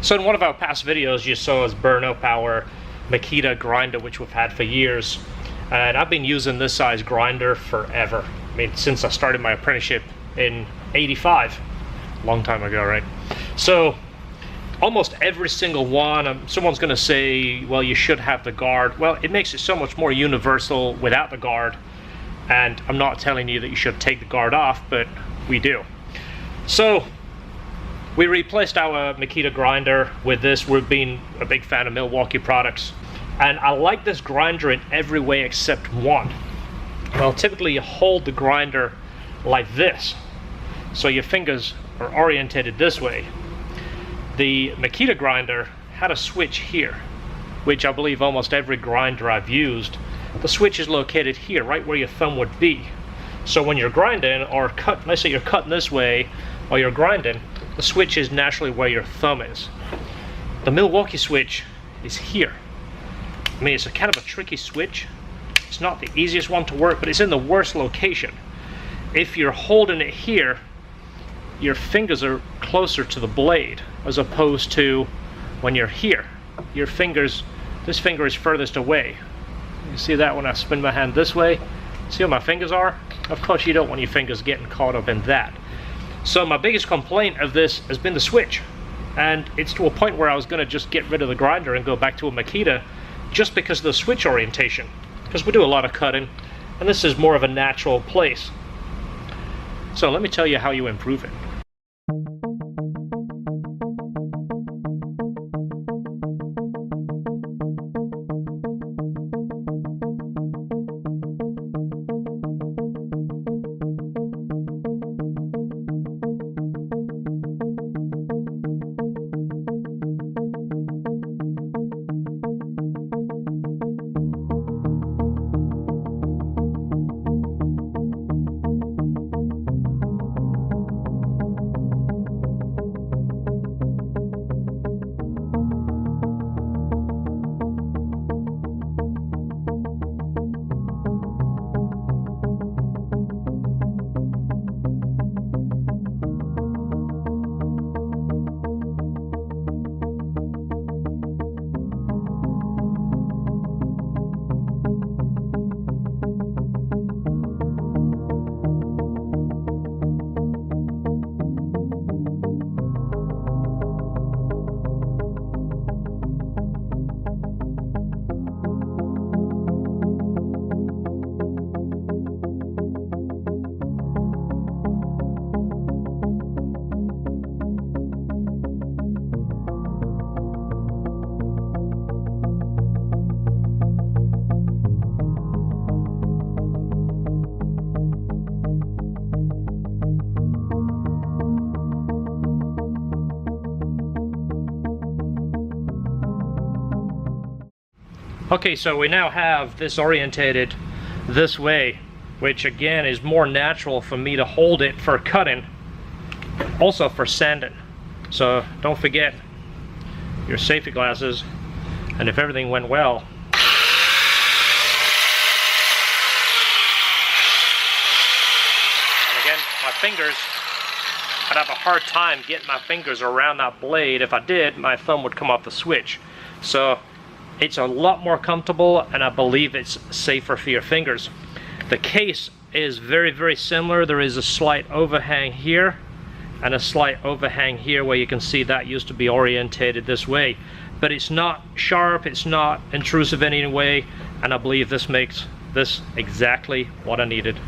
So in one of our past videos, you saw us burn up our Makita grinder, which we've had for years. And I've been using this size grinder forever. I mean, since I started my apprenticeship in '85, a long time ago, right? So almost every single one, someone's gonna say, well, you should have the guard. Well, it makes it so much more universal without the guard. And I'm not telling you that you should take the guard off, but we do. So we replaced our Makita grinder with this. We've been a big fan of Milwaukee products. And I like this grinder in every way except one. Well, typically you hold the grinder like this. So your fingers are orientated this way. The Makita grinder had a switch here, which I believe almost every grinder I've used, the switch is located here, right where your thumb would be. So when you're grinding or let's say you're cutting this way or you're grinding, the switch is naturally where your thumb is. The Milwaukee switch is here. I mean, it's a kind of a tricky switch. It's not the easiest one to work, but it's in the worst location. If you're holding it here, your fingers are closer to the blade as opposed to when you're here. Your fingers, this finger is furthest away. You see that when I spin my hand this way? See how my fingers are? Of course you don't want your fingers getting caught up in that. So my biggest complaint of this has been the switch. And it's to a point where I was gonna just get rid of the grinder and go back to a Makita just because of the switch orientation. Because we do a lot of cutting, and this is more of a natural place. So let me tell you how you improve it. Okay, so we now have this orientated this way, which again is more natural for me to hold it for cutting, also for sanding. So don't forget your safety glasses, and if everything went well, and again, my fingers, I'd have a hard time getting my fingers around that blade. If I did, my thumb would come off the switch. So it's a lot more comfortable, and I believe it's safer for your fingers. The case is very, very similar. There is a slight overhang here and a slight overhang here where you can see that used to be orientated this way. But it's not sharp, it's not intrusive in any way, and I believe this makes this exactly what I needed.